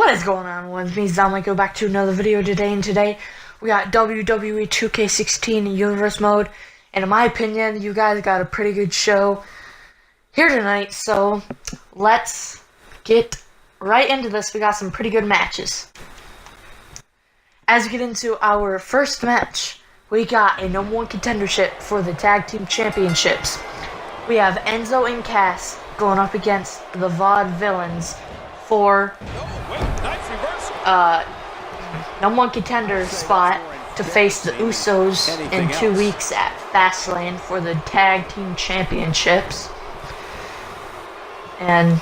What is going on with me? Zomlik, go back to another video today, and today we got WWE 2K16 in Universe mode, and in my opinion, you guys got a pretty good show here tonight, so let's get right into this. We got some pretty good matches. As we get into our first match, we got a #1 contendership for the Tag Team Championships. We have Enzo and Cass going up against the Vaudevillains for #1 contender spot to face the Usos in 2 weeks at Fastlane for the Tag Team Championships. And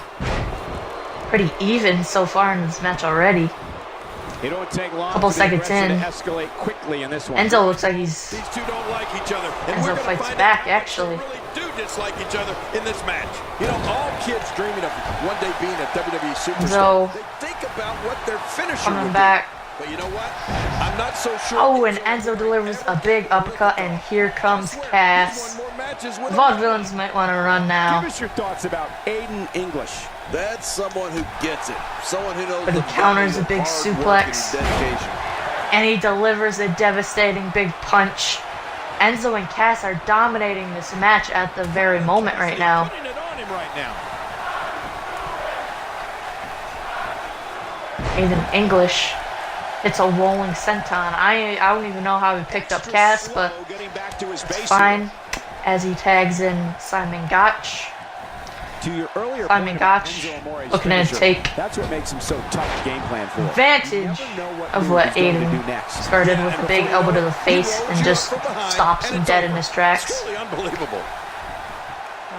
pretty even so far in this match already. It don't take long. Couple seconds in, escalate quickly in this one. Enzo looks like he's. These two don't like each other. And Enzo fights back, actually. They really do dislike each other in this match. You know, all kids dreaming of one day being a WWE superstar. Enzo They think about what their finisher coming would back. be. But you know what? I'm not so sure. Oh, and Enzo delivers a big uppercut, and here comes Cass. The Vaudevillains might want to run now. Give us your thoughts about Aiden English. That's someone who gets it. Someone who knows. But he counters a big suplex. And he delivers a devastating big punch. Enzo and Cass are dominating this match at the very moment right now. Putting it on him right now. Aiden English hits a rolling senton. I don't even know how he picked up Cass, but it's fine. As he tags in Simon Gotch. To your earlier Simon Gotch looking to take that's what makes him so tough to game plan for. advantage of what Aiden started with a big elbow to the face and just stops him dead in his tracks. Unbelievable.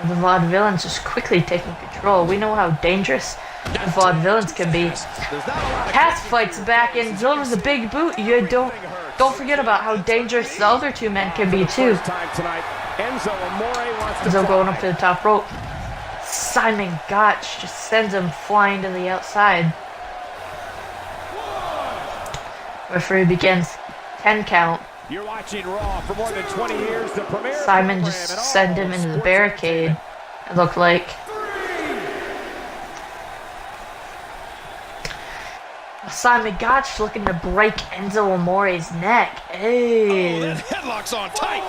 The Vaudevillains just quickly taking control. We know how dangerous the Vaudevillains can be. Cass fights back and delivers a big boot. You don't forget about how dangerous the other two men can be too. Enzo going up to the top rope. Simon Gotch just sends him flying to the outside. Referee begins 10 count. You're watching Raw for more than 20 years. The premier Simon just sent him into the barricade, it looked like. Simon Gotch looking to break Enzo Amore's neck. Hey. Oh, that headlock's on tight.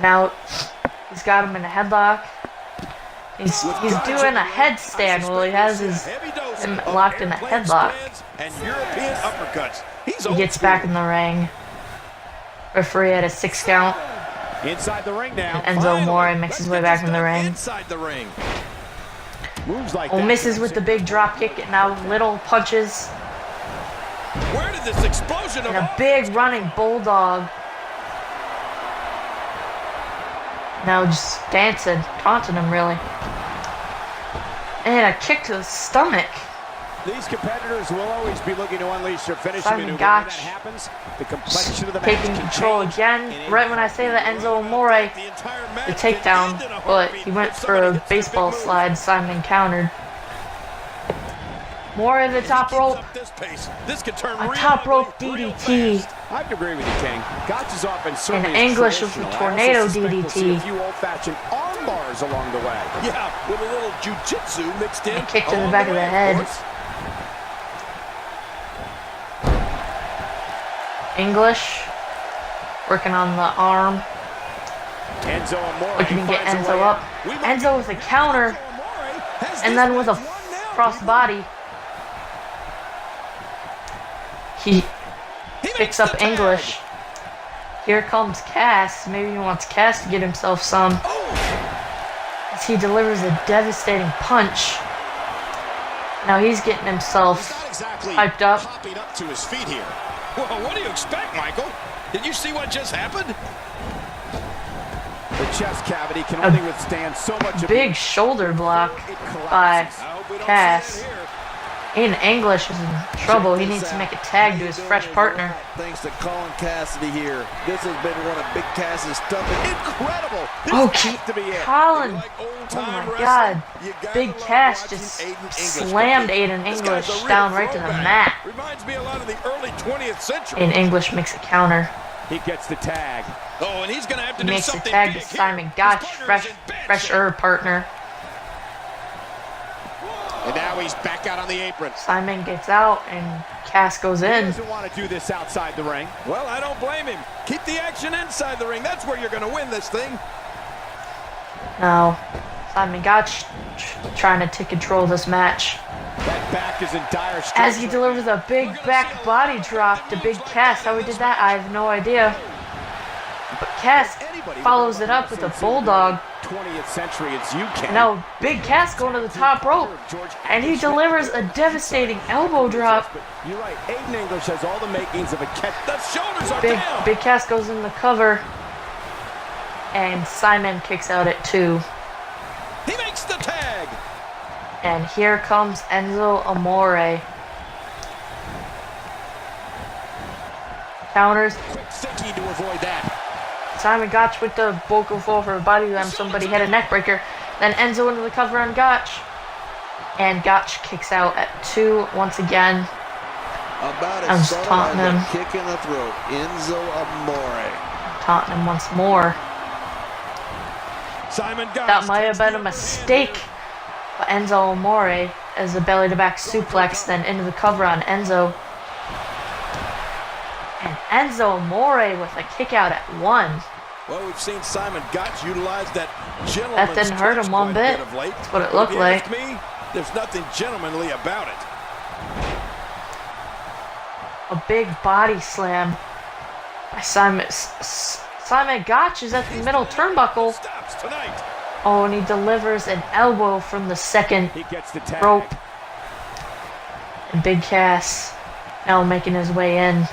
Now he's got him in a headlock. He's doing a headstand while he has him locked in a headlock. And European uppercuts. He gets back in the ring. Referee at a 6 count. Inside the ring now. And Enzo Amore makes his way back in the ring. Inside the ring. Moves like Oh, misses with the big drop kick, and now little punches. Where did this explosion And a big running bulldog. Now just dancing, taunting him really. And a kick to the stomach. These competitors will always be looking to unleash their finishing Simon maneuver. Gotch When that happens, the complexion of the match taking can control change. again. Right when I say that Enzo Amore, the takedown, but he went for a baseball slide. Simon countered. More in the top rope. A top rope DDT. I agree with you, King. Gotch is often And English with the tornado DDT. A few old-fashioned arm bars along the way. Yeah, with a little jiu-jitsu mixed in. And a kick to the back of the head. English working on the arm. Enzo Amore Looking to get Enzo up. Enzo with a counter. And then with a cross body. He picks up English. Here comes Cass. Maybe he wants Cass to get himself some. As he delivers a devastating punch. Now he's getting himself hyped up. Popping up to his feet here. Well, what do you expect, Michael? Did you see what just happened? The chest cavity can only withstand so much. Big shoulder block by Cass. Aiden English is in trouble. He needs to make a tag to his fresh partner. Thanks to Colin Cassidy here. This has been one of Big Cass's toughest. Incredible! Oh, Colin! Oh my God! Big Cass just slammed Aiden English down right to the mat. Reminds me a lot of the early 20th century. Aiden English makes a counter. He gets the tag. Oh, and he's gonna have to He do makes the something tag to big here. Simon Gotch, His partner is in bad fresher partner. And now Now he's back out on the apron. Simon gets out and Cass goes He in. doesn't want to do this outside the ring. Well, I don't blame him. Keep the action inside the ring. That's where you're going to win this thing. Now, Simon Gotch trying to take control of this match. That back is in dire straits. As he delivers a big back body drop to Big Cass. How he did that, I have no idea. But Cass follows it up with a bulldog. 20th century, it's you, Ken. Now, Big Cass going to the top rope. And he delivers a devastating elbow drop. You're right. Aiden English has all the makings of a catch. The shoulders are down. Big Cass goes in the cover. And Simon kicks out at 2. He makes the tag. And here comes Enzo Amore. Counters. Quick thinking to avoid that. Simon Gotch with the vocal fall for a body slam. Somebody hit a neck breaker. Then Enzo into the cover on Gotch. And Gotch kicks out at 2 once again. About I'm as just subtle taunting as him. a kick in the throat. Enzo Amore. Taunting him once more. Simon Gotch. That might have been a mistake. But Enzo Amore as a belly to back suplex. Then into the cover on Enzo. And Enzo Amore with a kick out at 1. Well, we've seen Simon Gotch utilize that gentleman's That didn't hurt him touch one quite a bit. of late. That's what it But looked if you like. ask me, there's nothing gentlemanly about it. A big body slam by Simon Gotch is at the middle turnbuckle. Stops tonight. Oh, and he delivers an elbow from the second He gets the tag. rope. And Big Cass now making his way in.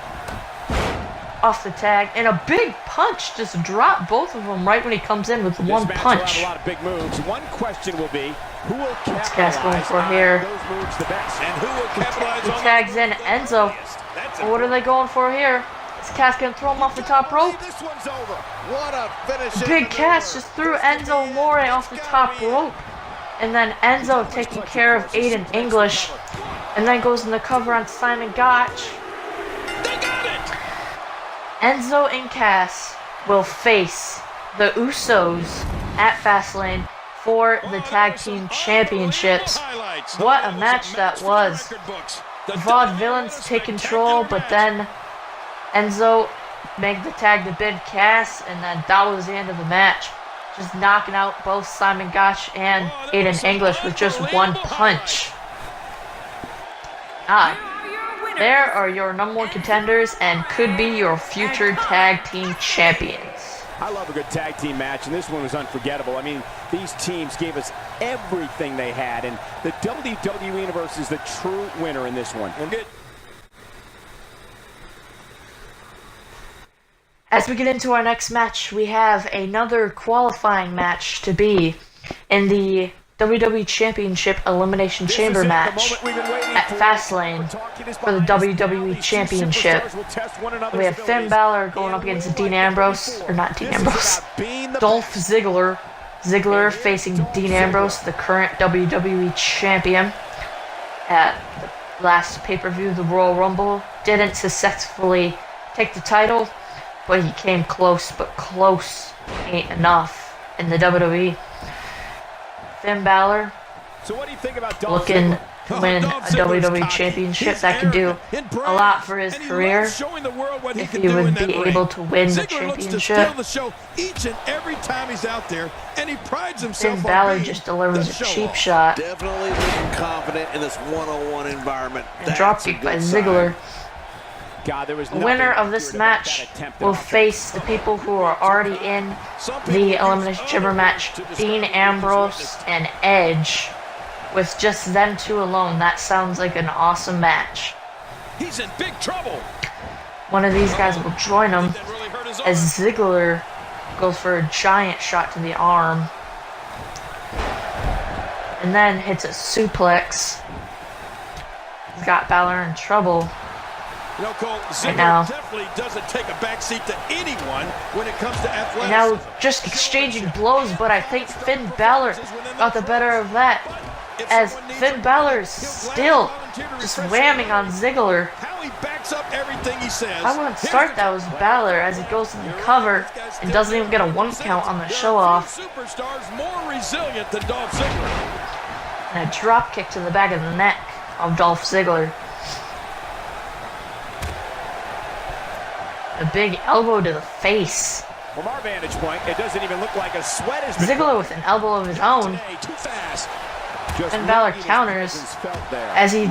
Off the tag. And a big punch just dropped both of them right when he comes in with one This match will have punch. a lot of big moves. One question will be, who will What's Cass going capitalize for on here? those moves the best? And who will capitalize He on tags in Enzo. That's What are they going for here? Is Cass going to throw him off the top rope? This one's over. What a finishing Big Cass maneuver. just threw Enzo Amore off the top rope. And then Enzo taking care of Aiden English. And then goes in the cover on Simon Gotch. They got it. Enzo and Cass will face the Usos at Fastlane for the Tag Team Championships. What a match that was. Vaudevillains take control, but then Enzo make the tag to Big Cass, and then that was the end of the match. Just knocking out both Simon Gotch and Aiden English with just one punch. There are your number 1 contenders and could be your future tag team champions. I love a good tag team match, and this one was unforgettable. I mean, these teams gave us everything they had, and the WWE Universe is the true winner in this one. As we get into our next match, we have another qualifying match to be in the WWE Championship Elimination Chamber match at Fastlane for the WWE Championship. We have Finn Balor going up against Dean Ambrose, or not Dean Ambrose, Dolph Ziggler. Ziggler facing Dean Ambrose, the current WWE Champion. At the last pay-per-view, the Royal Rumble, didn't successfully take the title, but he came close, but close ain't enough in the WWE. Finn Balor So what do you think about Dolph looking Ziggler? to win a WWE Championship. That could do a lot for his career if he would be able to win the championship. Each and every time he's out there, and he prides himself Finn on Balor being just delivers the a cheap show-off. shot. Definitely looking confident in this one-on-one environment. And dropkick by Ziggler. God, there was The winner of this match will face the people who are already in the Elimination Chamber match, Dean Ambrose and Edge. With just them two alone, that sounds like an awesome match. He's in big trouble. One of these guys will join him as Ziggler goes for a giant shot to the arm. And then hits a suplex. He's got Balor in trouble. You know, Cole, Ziggler now. definitely doesn't take a backseat to anyone when it comes to athleticism. Now just exchanging blows, but I think Finn Balor got the better of that. As Finn Balor is still just whamming on Ziggler. How he backs up everything he says. I wouldn't start that with Balor as he goes to the cover and doesn't even get a 1 count on the show off. Superstars more resilient than Dolph Ziggler. And a drop kick to the back of the neck of Dolph Ziggler. A big elbow to the face. From our vantage point, it doesn't even look like a sweat has been Ziggler with an elbow of his own. Too fast. Finn Balor counters as he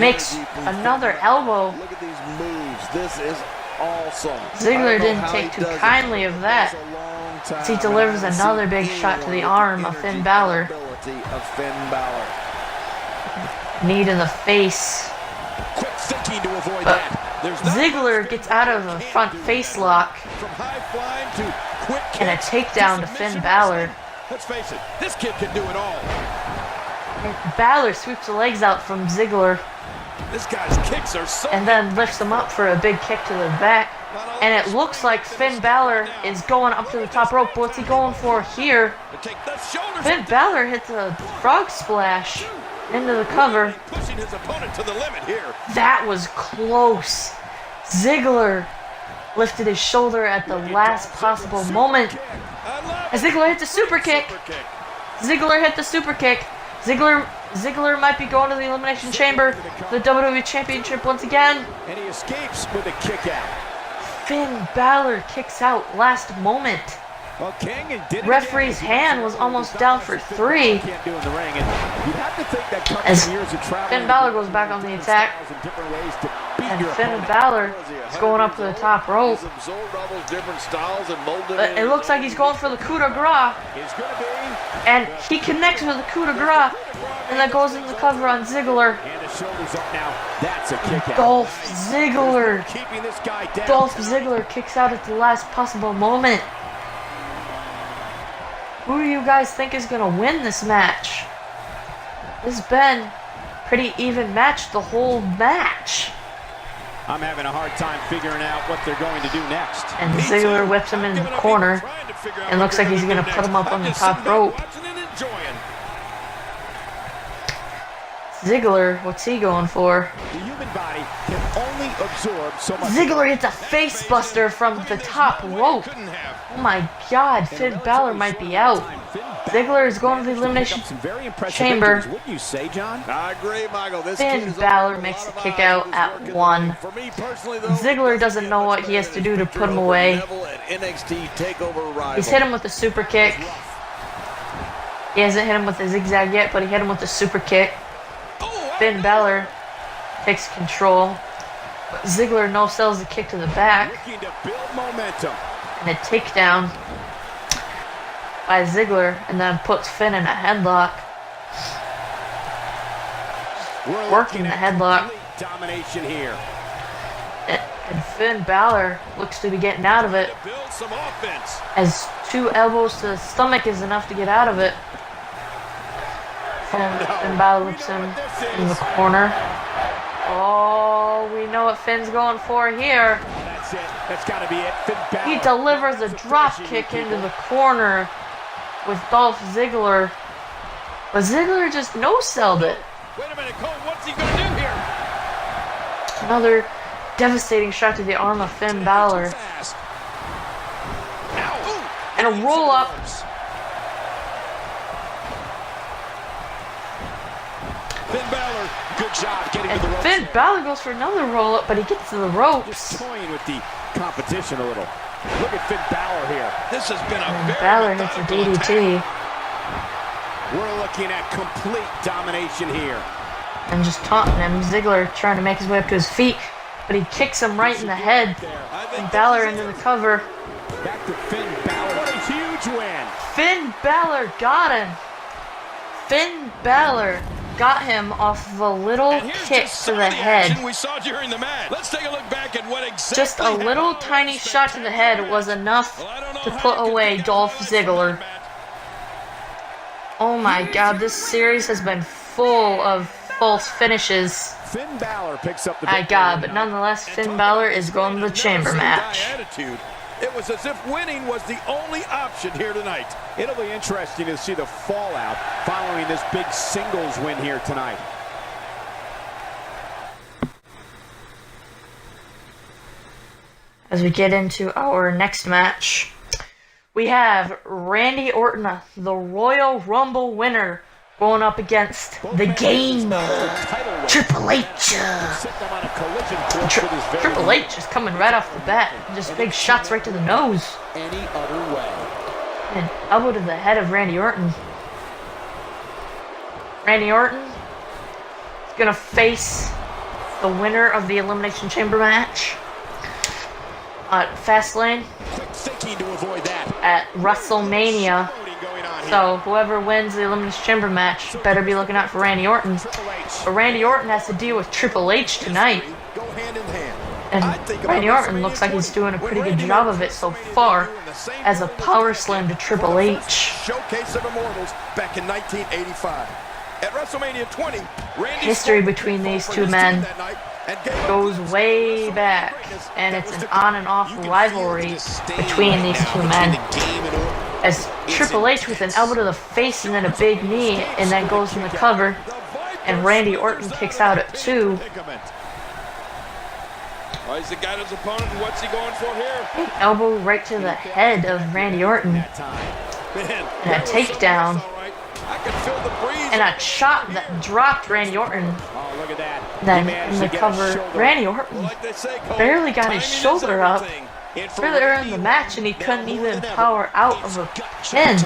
makes another elbow. Look at these moves. This is awesome. Ziggler didn't take too kindly of that, as he delivers another big shot to the arm of Finn Balor. Knee to the face. Quick thinking to avoid But that. There's not Ziggler gets out of a front face lock from high flying to quick and a kicks takedown to submission Finn Balor. wrestling. Let's face it, this kid can do it all. Balor sweeps the legs out from Ziggler This guy's kicks are so and then lifts him up for a big kick to the back. And it looks like Finn Balor is going up to the top rope. But what's he going for here? take the shoulders. Finn Balor hits a frog splash into the cover. Pushing his opponent to the limit here. That was close. Ziggler lifted his shoulder at the last possible moment. As Ziggler hit the super kick. Ziggler hit the super kick. Ziggler might be going to the Elimination Chamber for the WWE Championship once again. And he escapes with a kick out. Finn Balor kicks out last moment. Well, King did it Referee's again. hand was almost down for 3. Can't do in the ring, and you have to think that comes As from years of traveling Finn Balor goes back on the attack, in different ways to beat and your Finn opponent. Balor is going up to the top rope. He's absorbed all those different styles and molded But it looks like he's going for the coup de grace, It's going to be, and he connects with the coup de grace, and that goes in the cover on Ziggler. and the shoulders up now. That's a kick out. Dolph Ziggler. Keeping this guy down. Dolph Ziggler kicks out at the last possible moment. Who do you guys think is going to win this match? This has been a pretty even match the whole match. I'm having a hard time figuring out what they're going to do next. And Ziggler whips him in the corner. And looks like he's going to put him up on the top rope. Ziggler, what's he going for? The human body can only absorb so much. Ziggler hits a face buster from the top rope. Oh my god, Finn Balor might be out. Ziggler is going to the Elimination Chamber. Wouldn't you say, John? I agree, Michael. This kid Finn is Balor makes the kick out at 1. For me personally, though, Ziggler doesn't know what he has to do to put him away. NXT Takeover rival. He's hit him with the super kick. He hasn't hit him with the zigzag yet, but he hit him with the super kick. Finn Balor takes control. But Ziggler no-sells the kick to the back. Looking to build momentum. And a takedown by Ziggler, and then puts Finn in a headlock. We're Working the headlock. complete domination here. And Finn Balor looks to be getting out of it, Build some offense. as 2 elbows to the stomach is enough to get out of it. Finn Balor whips him in the corner. Oh, we know what Finn's going for here. That's it. That's got to be it. Finn Balor. He delivers a drop kick into the corner with Dolph Ziggler. But Ziggler just no-selled it. Wait a minute, Cole. What's he going to do here? Another devastating shot to the arm of Finn Balor. Fast. Ow. And a roll-up. Finn Balor, good job getting to the And ropes. Finn Balor goes for another roll-up, but he gets to the ropes. Just toying with the competition a little. Look at Finn Balor here. This has been a And very Balor hits a methodical attack. DDT. We're looking at complete domination here. And just taunting him. Ziggler trying to make his way up to his feet, but he kicks him right in the head. And Balor into the cover. Back to Finn Balor. What a huge win. Finn Balor got him. Finn Balor got him off of a little And here's kick just to some the of the action head. we saw during the match. Let's take a look back at what exactly Just a little happened. tiny shot to the head was enough Well, I don't know to how put you can away pick out Dolph highlights from Ziggler. that match. Oh my god, this series has been full of false finishes. Finn Balor picks up the My victory. god, but nonetheless, Finn Balor is going to the chamber match. Attitude. It was as if winning was the only option here tonight. It'll be interesting to see the fallout following this big singles win here tonight. As we get into our next match, we have Randy Orton, the Royal Rumble winner, going up against the gamer, Triple H. Triple H is coming right off the bat. Just big shots right to the nose. Any other way. And elbow to the head of Randy Orton. Randy Orton is going to face the winner of the Elimination Chamber match at Fastlane Quick thinking to avoid that. at WrestleMania. Going on here. So whoever wins the Elimination Chamber match better be looking out for Randy Orton. But Randy Orton has to deal with Triple H tonight. Go hand in hand. And Randy Orton looks like he's doing a pretty good job of it so far as a power slam to Triple H. Showcase of Immortals back in 1985. At WrestleMania 20, Randy History between these two men goes way back, and it's an on and off rivalry between these two men. As Triple H with an elbow to the face and then a big knee, and then goes in the cover, and Randy Orton kicks out at 2. Well, he's the guy his opponent, and what's he going for here? Big elbow right to the head of Randy Orton, and a takedown, I can feel the breeze. and a chop that dropped Randy Orton. Oh, look at that. Then in the cover, Randy Orton Like they say, Cole, barely got his timing is shoulder up everything. And for earlier in the Randy match, and he couldn't even power out of a pin.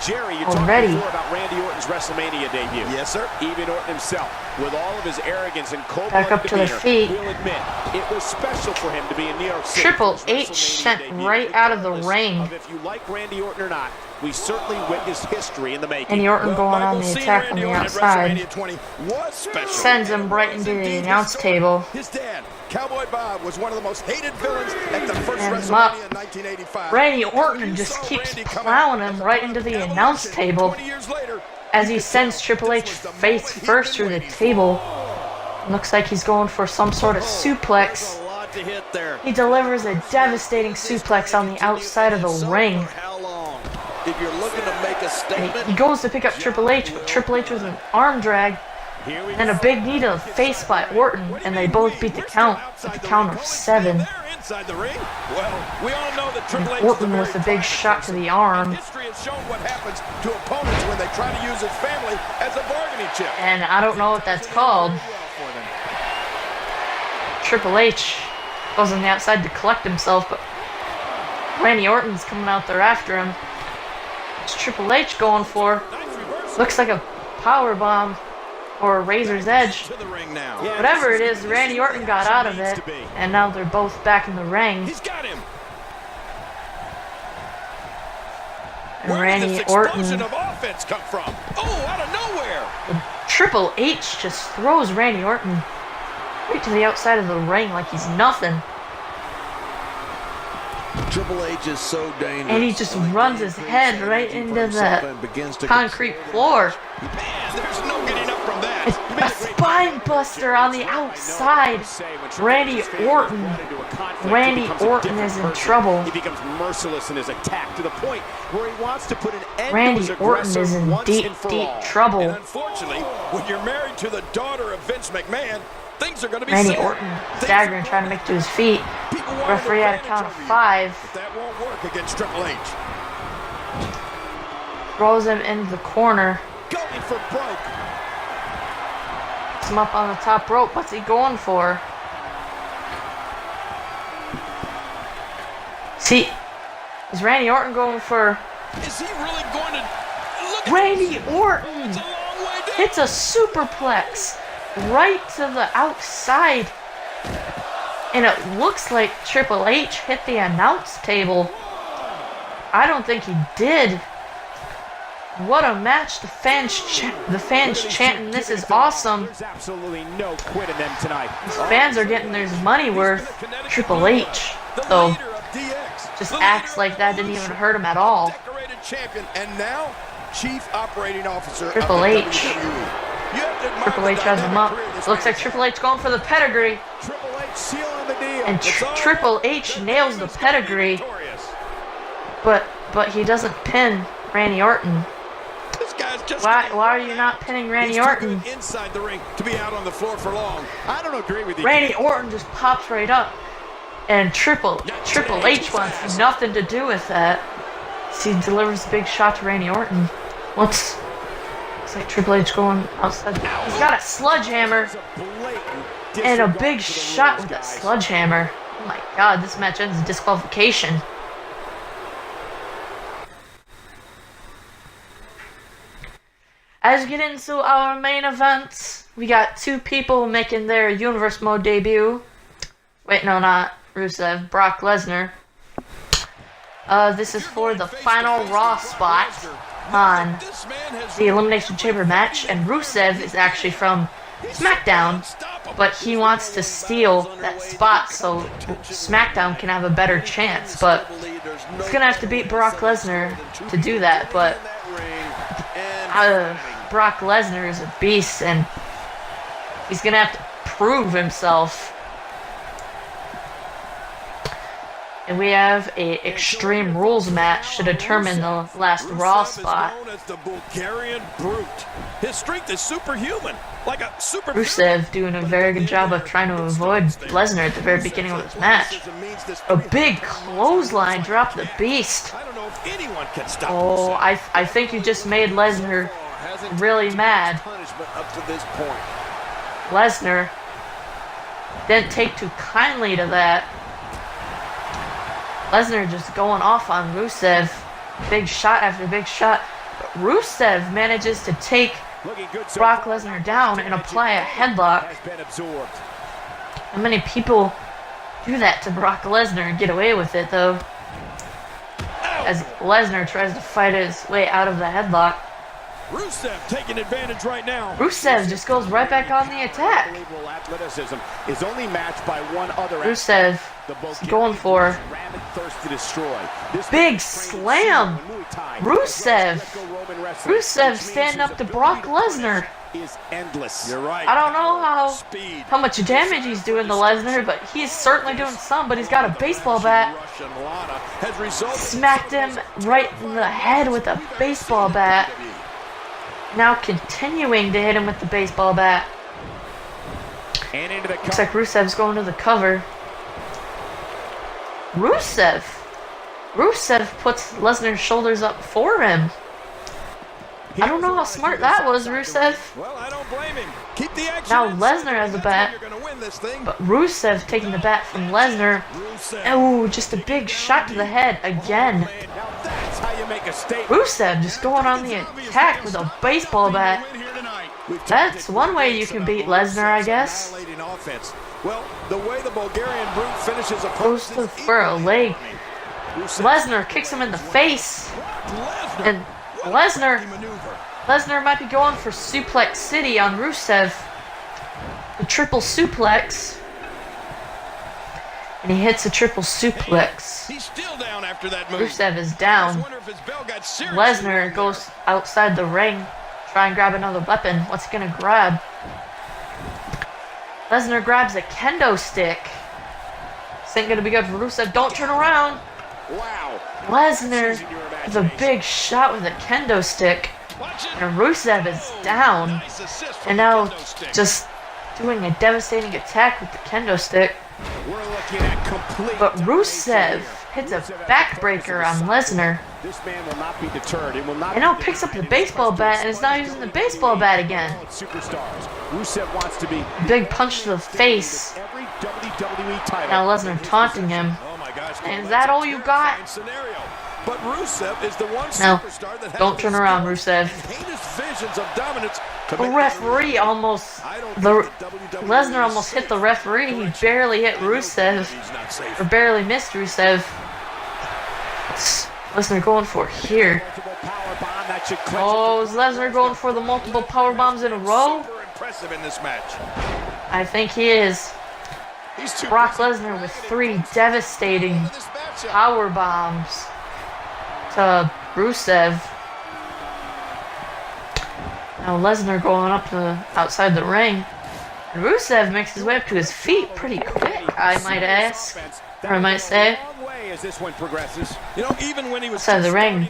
Jerry, you Already. talked before about Randy Orton's WrestleMania debut. Yes, sir. Even Orton himself, with all of his arrogance and cold Back up to the feet. will admit it was special for him to be in New York City. Triple for his H WrestleMania sent debut. right out of the ring. Of if you like Randy Orton or not, we certainly witnessed history in the making. Randy Orton going on the attack on the outside. Sends him right into the announce table. His dad, Cowboy Bob, was one of the most hated villains at the first Hands him up. WrestleMania in 1985. Randy Orton just keeps plowing him right into the announce table 20 years later, as he sends Triple H face first through the table. Looks like he's going for some sort of suplex. A lot to hit there. He delivers a devastating suplex on the outside of the ring. For how long? If you're looking to make a statement, He goes to pick up Triple H, but Triple H with an arm drag and a big knee to the face by Orton, and they both beat the count at the count of 7. they're inside the ring. Well, we all know that Triple H Orton with a big shot to the arm, History has shown what happens to opponents when they try to use his family as a bargaining chip. and I don't know what that's called. Triple H goes on the outside to collect himself, but Randy Orton's coming out there after him. What's Triple H going for? Looks like a power bomb or a razor's edge. To the ring now. Whatever it is, Randy Orton got out of it, and now they're both back in the ring. He's got him. And Where did Randy this explosion Orton, of offense come from? Oh, out of nowhere. Triple H just throws Randy Orton right to the outside of the ring like he's nothing. Triple H is so dangerous. And he just runs his head right into the concrete floor. Man, there's no getting up from that. A spine buster on the outside. Randy Orton is in trouble. He becomes merciless in his attack to the point where he wants to put an end to Randy his Orton aggressor is in once deep, and for deep all. And trouble. unfortunately, when you're married to the daughter of Vince McMahon, things are going to be Randy sad. Orton staggering, trying to make it to his feet. People want Referee at a advantage count of over you, 5. but that won't work against Triple H. Throws him into the corner. Going for broke. Puts him up on the top rope. What's he going for? See, is Randy Orton going for... Is he really going to look? Randy Orton It's a long way down. hits a superplex right to the outside. And it looks like Triple H hit the announce table. I don't think he did. What a match. The fans chanting, "This is awesome." There's absolutely no quit in them tonight. These fans are getting their money worth. Triple H, The though, leader of DX, just the acts leader like of that didn't even hurt him at all. decorated champion, and now Chief Operating Officer Triple of the H. WWE. You have to admire Triple H the has him dynamic up. career this Looks man like Triple H going for the pedigree. Triple H sealing the deal. And Triple H nails the pedigree. Victorious. But he doesn't pin Randy Orton. This guy's just Why are you not pinning Randy He's too Orton? good inside the ring to be out on the floor for long. I don't agree with you. Randy Orton just pops right up. And Triple H wants nothing to do with that. So he delivers a big shot to Randy Orton. Looks like Triple H going outside. He's got a sledgehammer and a big shot with that sledgehammer. Oh my god, this match ends in disqualification. As we get into our main event, we got two people making their Universe Mode debut. Wait, no, not Rusev. Brock Lesnar. This is for the final Raw spot on the Elimination Chamber match, and Rusev is actually from SmackDown, but he wants to steal that spot so SmackDown can have a better chance, but he's gonna have to beat Brock Lesnar to do that, but Brock Lesnar is a beast, and he's gonna have to prove himself. And we have a Extreme Rules match to determine the last Raw spot. The Bulgarian Brute. His strength is superhuman, like a super. Rusev doing a very good job of trying to avoid Lesnar at the very beginning of this match. A big clothesline drop the beast. I don't know if anyone can stop. Oh, I think you just made Lesnar really mad. Up to this point. Lesnar didn't take too kindly to that. Lesnar just going off on Rusev. Big shot after big shot. But Rusev manages to take Brock Lesnar down and apply a headlock. How many people do that to Brock Lesnar and get away with it, though? As Lesnar tries to fight his way out of the headlock. Rusev taking advantage right now. Rusev just goes right back on the attack. Athleticism is only matched by one other. Rusev is going for big slam. Rusev standing up to Brock Lesnar. Is endless. You're right. I don't know how much damage he's doing to Lesnar, but he's certainly doing some. But he's got a baseball bat. Smacked him right in the head with a baseball bat. Now continuing to hit him with the baseball bat. And into the Looks like Rusev's going to the cover. Rusev puts Lesnar's shoulders up for him. I don't know how smart that was, Rusev. Well, I don't blame him. Keep the action. Now Lesnar has the bat, but Rusev taking the bat from Lesnar. Oh, just a big shot to the head again. Rusev just going on the attack with a baseball bat. That's one way you can beat Lesnar, I guess. Well, the way the Bulgarian Brute finishes a Goes for a leg. Lesnar kicks him in the face. And Lesnar might be going for Suplex City on Rusev. The triple suplex. And he hits a triple suplex. He's still down after that move. Rusev is down. Lesnar goes outside the ring. Try and grab another weapon. What's he gonna grab? Lesnar grabs a kendo stick. This ain't gonna be good for Rusev. Don't turn around. Wow. Lesnar with a big shot with a kendo stick. And Rusev is down. And now just doing a devastating attack with the kendo stick. But Rusev hits a backbreaker on Lesnar. This man will not be deterred. It will not. And now picks up the baseball bat and is now using the baseball bat again. Superstars. Rusev wants to be Big punch to the face. every WWE title. Now Lesnar taunting him. Oh my gosh. And is that all you got? But Rusev is the one No, superstar that has don't turn around, Rusev. heinous visions of dominance to The make referee almost, Lesnar almost hit the referee. He barely hit Rusev, he's not safe. or barely missed Rusev. What's Lesnar going for here? Oh, is Lesnar going for the multiple power bombs in a row? Super impressive in this match. I think he is. He's too Brock Lesnar with 3 devastating this matchup. power bombs to Rusev. Now Lesnar going up to outside the ring. And Rusev makes his way up to his feet pretty quick, I might ask. Or I might say. As this one progresses. You know, even when he was Outside the ring,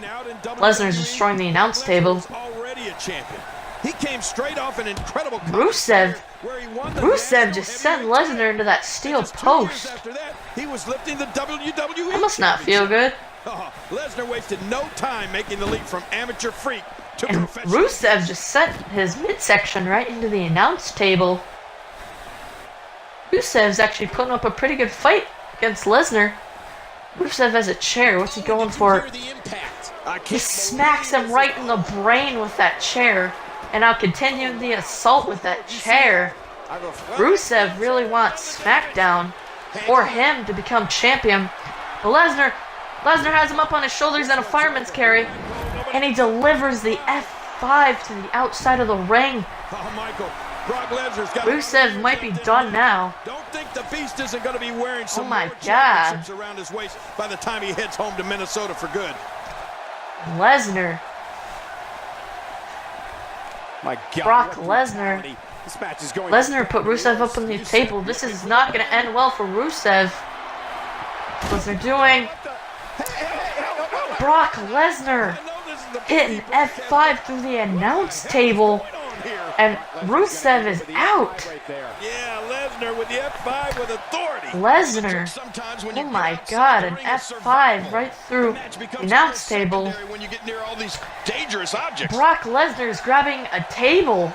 Lesnar's WWE, destroying the announce table. was already a champion. He came straight off an incredible Rusev where he won the Rusev national just sent heavyweight Lesnar into that steel Just 2 years post. after that, he was lifting the WWE That must not feel good. Oh, Lesnar wasted no time making the leap from amateur freak And Rusev just sent his midsection right into the announce table. Rusev's actually putting up a pretty good fight against Lesnar. Rusev has a chair. What's he going for? He smacks him right in the brain with that chair. And now continuing the assault with that chair. Rusev really wants SmackDown or him to become champion. But Lesnar has him up on his shoulders in a fireman's carry. And he delivers the F5 to the outside of the ring. Rusev might be done now. Don't think the Beast isn't going to be wearing some God. around his waist by the time he heads home to Minnesota for good. Lesnar. My God, Brock Lesnar. This match is going. Lesnar put Rusev up on the table. This is not going to end well for Rusev. What's they're doing? Brock Lesnar hitting F5 through the announce table. And Rusev is out. Yeah, Lesnar with the F5 with authority. Lesnar. Oh my God, an F5 right through the announce table. When you get near all these dangerous objects. Brock Lesnar is grabbing a table.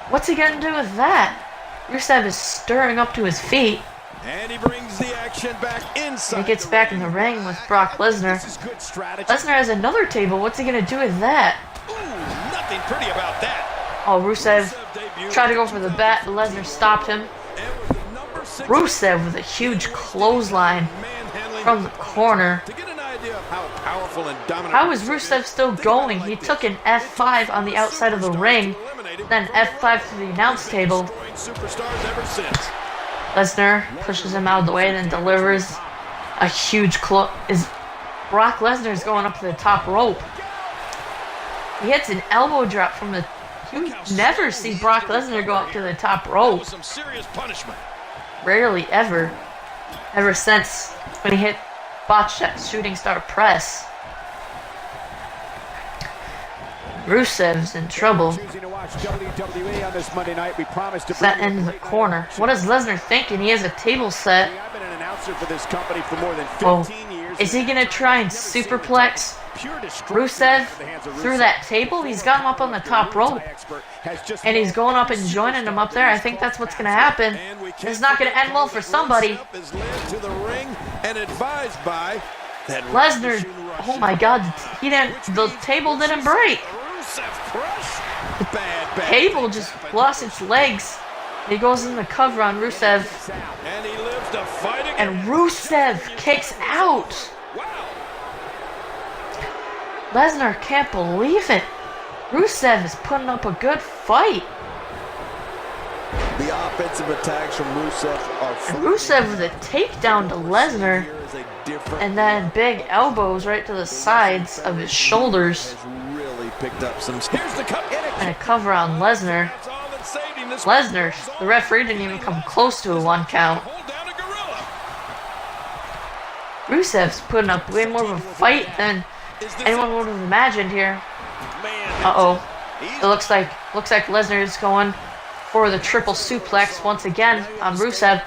What's he gonna do with that? Rusev is stirring up to his feet. And he brings the action back inside. He gets back in the ring with Brock Lesnar. Lesnar has another table. What's he gonna do with that? Ooh, nothing pretty about that. Oh, Rusev tried to go for the bat, but Lesnar stopped him. Rusev with a huge clothesline from the corner. To get an idea of how powerful and dominant. How is Rusev still going? He took an F5 on the outside of the ring, then F5 to the announce table. Superstars ever since. Lesnar pushes him out of the way, then delivers a huge Brock Lesnar is going up to the top rope. He hits an elbow drop from the. You never see Brock Lesnar go up to the top rope. Some serious punishment. Rarely ever. Ever since when he botched that shooting star press. Rusev's in trouble. Set into the corner. What is Lesnar thinking? He has a table set. Oh, is he gonna try and superplex Rusev through that table? He's got him up on the top rope. And he's going up and joining him up there. I think that's what's going to happen. It's not going to end well for somebody. Lesnar, oh my God, the table didn't break. The table just lost its legs. He goes in the cover on Rusev. And Rusev kicks out. Lesnar can't believe it. Rusev is putting up a good fight. The offensive attacks from Rusev are and Rusev with a takedown to Lesnar. And then big elbows right to the sides of his shoulders. Really picked up some. And a cover on Lesnar. Lesnar, the referee didn't even come close to a 1 count. Rusev's putting up way more of a fight than anyone would have imagined here. Uh-oh. It looks like Lesnar is going for the triple suplex once again on Rusev.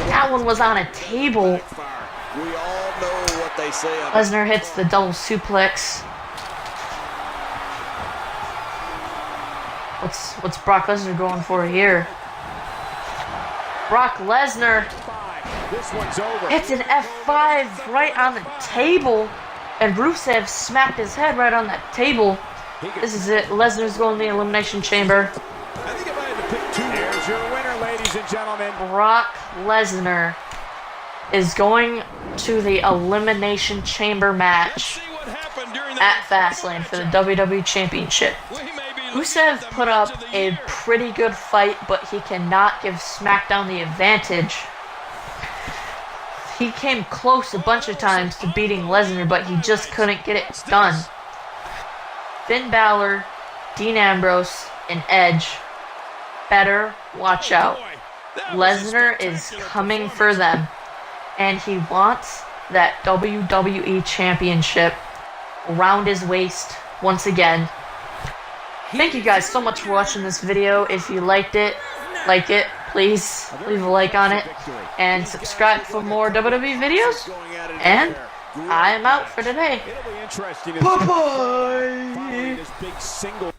That one was on a table. Lesnar hits the double suplex. What's Brock Lesnar going for here? Brock Lesnar hits an F5 right on the table. And Rusev smacked his head right on that table. This is it. Lesnar's going to the Elimination Chamber. I think if I had to pick two, here's your winner, ladies and gentlemen. Brock Lesnar is going to the Elimination Chamber match at Fastlane for the WWE Championship. Rusev put up a pretty good fight, but he cannot give SmackDown the advantage. He came close a bunch of times to beating Lesnar, but he just couldn't get it done. Finn Balor, Dean Ambrose, and Edge better watch out. Lesnar is coming for them, and he wants that WWE Championship around his waist once again. Thank you guys so much for watching this video. If you liked it, like it. Please leave a like on it and subscribe for more WWE videos. And I'm out for today. It'll be interesting. Bye-bye. This big single.